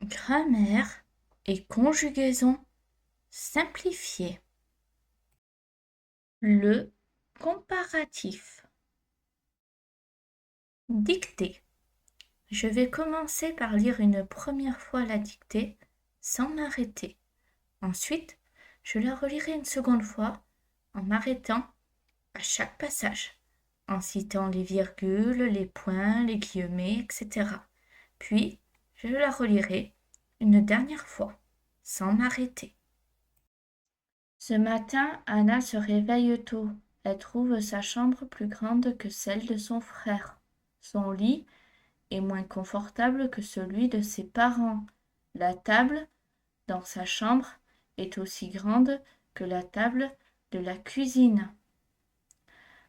Grammaire et conjugaison simplifiée. Le comparatif. Dictée. Je vais commencer par lire une première fois la dictée sans m'arrêter. Ensuite, je la relirai une seconde fois en m'arrêtant à chaque passage, en citant les virgules, les points, les guillemets, etc. Puis, je la relirai une dernière fois sans m'arrêter. Ce matin, Anna se réveille tôt. Elle trouve sa chambre plus grande que celle de son frère. Son lit est moins confortable que celui de ses parents. La table, dans sa chambre, est aussi grande que la table de la cuisine.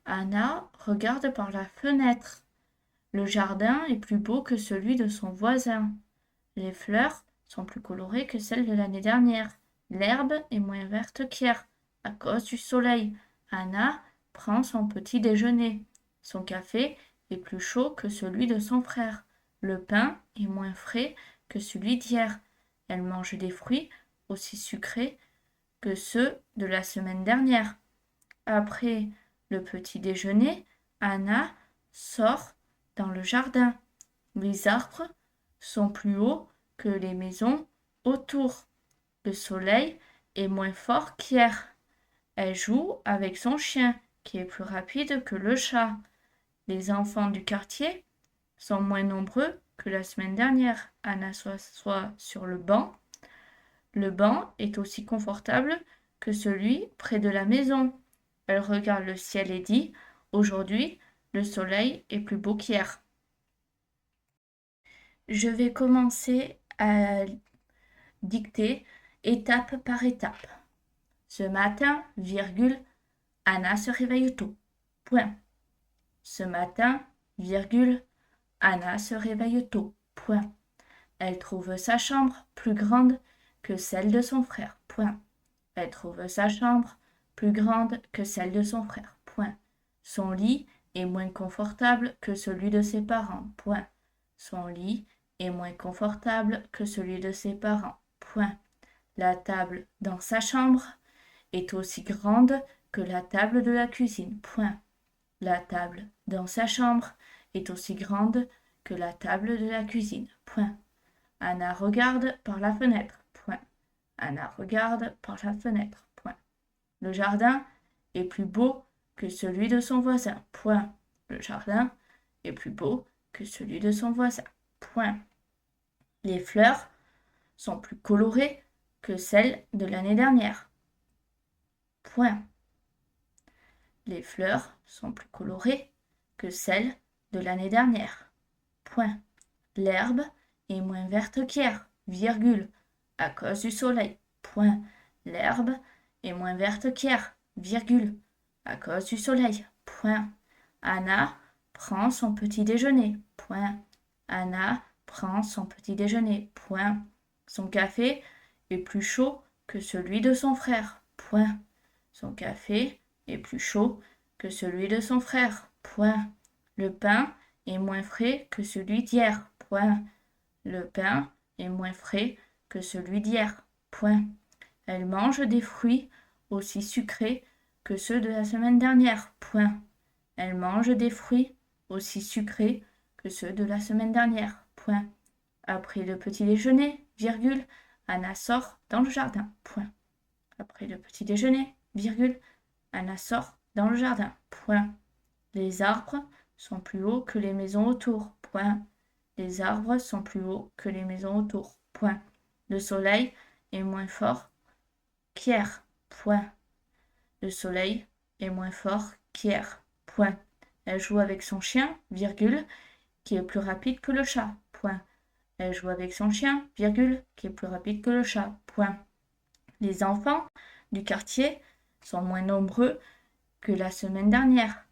Anna regarde par la fenêtre. Le jardin est plus beau que celui de son voisin. Les fleurs sont plus colorées que celles de l'année dernière. L'herbe est moins verte qu'hier, à cause du soleil. Anna prend son petit déjeuner. Son café est plus chaud que celui de son frère. Le pain est moins frais que celui d'hier. Elle mange des fruits aussi sucrés que ceux de la semaine dernière. Après le petit déjeuner, Anna sort dans le jardin. Les arbres sont plus hauts que les maisons autour. Le soleil est moins fort qu'hier. Elle joue avec son chien, qui est plus rapide que le chat. Les enfants du quartier sont moins nombreux que la semaine dernière. Anna s'assoit sur le banc. Le banc est aussi confortable que celui près de la maison. Elle regarde le ciel et dit: Aujourd'hui, le soleil est plus beau qu'hier. Je vais commencer à dicter étape par étape. Ce matin, virgule, Anna se réveille tôt. Point. Ce matin, virgule, Anna se réveille tôt. Point. Elle trouve sa chambre plus grande que celle de son frère. Point. Elle trouve sa chambre plus grande que celle de son frère. Point. Son lit est moins confortable que celui de ses parents. Point. Son lit est moins confortable que celui de ses parents. Point. La table dans sa chambre est aussi grande que la table de la cuisine. Point. La table dans sa chambre est aussi grande que la table de la cuisine. Point. Anna regarde par la fenêtre. Point. Anna regarde par la fenêtre. Point. Le jardin est plus beau que celui de son voisin. Point. Le jardin est plus beau que celui de son voisin. Point. Les fleurs sont plus colorées que celles de l'année dernière. Point. Les fleurs sont plus colorées que celles de l'année dernière. Point. L'herbe est moins verte qu'hier, virgule, à cause du soleil. Point. L'herbe est moins verte qu'hier, virgule, à cause du soleil. Point. Anna prend son petit déjeuner. Point. Anna prend son petit déjeuner. Point. Son café est plus chaud que celui de son frère. Point. Son café est plus chaud que celui de son frère. Point. Le pain est moins frais que celui d'hier. Point. Le pain est moins frais que celui d'hier. Point. Elle mange des fruits aussi sucrés que ceux de la semaine dernière. Point. Elle mange des fruits aussi sucrés que ceux de la semaine dernière. Point. Après le petit déjeuner, virgule, Anna sort dans le jardin. Point. Après le petit déjeuner, virgule, Anna sort dans le jardin. Point. Les arbres sont plus hauts que les maisons autour. Point. Les arbres sont plus hauts que les maisons autour. Point. Le soleil est moins fort qu'hier. Point. Le soleil est moins fort qu'hier. Point. Elle joue avec son chien, virgule, qui est plus rapide que le chat. Point. Elle joue avec son chien, virgule, qui est plus rapide que le chat. Point. Les enfants du quartier sont moins nombreux que la semaine dernière.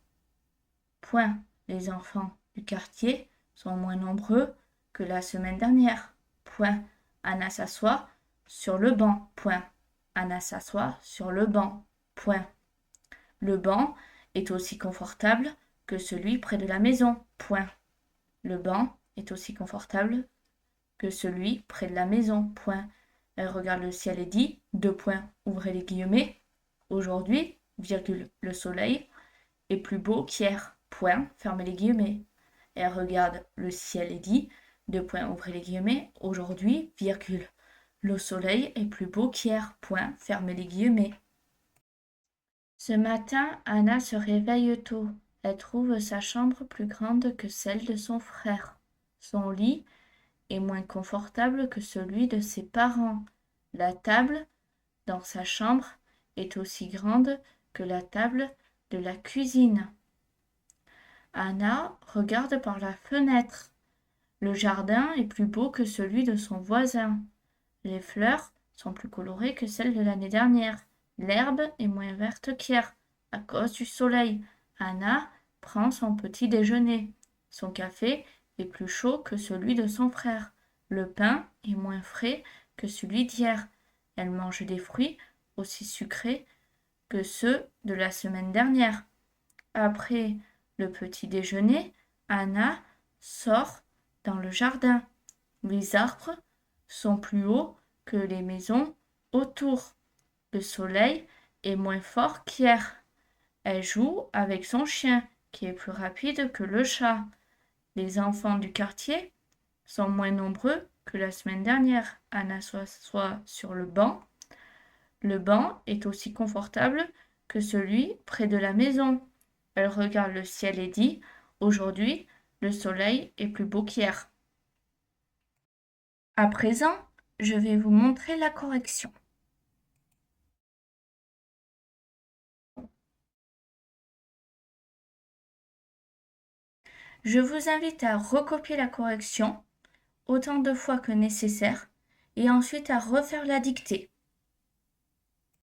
Point. Les enfants du quartier sont moins nombreux que la semaine dernière. Point. Anna s'assoit sur le banc. Point. Anna s'assoit sur le banc. Point. Le banc est aussi confortable que celui près de la maison. Point. Le banc est aussi confortable que celui près de la maison. Point. Elle regarde le ciel et dit, ouvrez les guillemets, aujourd'hui, virgule, le soleil est plus beau qu'hier. Point, fermez les guillemets. Elle regarde le ciel et dit, ouvrez les guillemets, aujourd'hui, virgule, le soleil est plus beau qu'hier. Point, fermez les guillemets. Ce matin, Anna se réveille tôt. Elle trouve sa chambre plus grande que celle de son frère. Son lit est moins confortable que celui de ses parents. La table, dans sa chambre, est aussi grande que la table de la cuisine. Anna regarde par la fenêtre. Le jardin est plus beau que celui de son voisin. Les fleurs sont plus colorées que celles de l'année dernière. L'herbe est moins verte qu'hier, à cause du soleil. Anna prend son petit déjeuner. Son café est plus chaud que celui de son frère. Le pain est moins frais que celui d'hier. Elle mange des fruits aussi sucrés que ceux de la semaine dernière. Après le petit déjeuner, Anna sort dans le jardin. Les arbres sont plus hauts que les maisons autour. Le soleil est moins fort qu'hier. Elle joue avec son chien, qui est plus rapide que le chat. Les enfants du quartier sont moins nombreux que la semaine dernière. Anna s'assoit sur le banc. Le banc est aussi confortable que celui près de la maison. Elle regarde le ciel et dit, aujourd'hui, le soleil est plus beau qu'hier. À présent, je vais vous montrer la correction. Je vous invite à recopier la correction autant de fois que nécessaire et ensuite à refaire la dictée.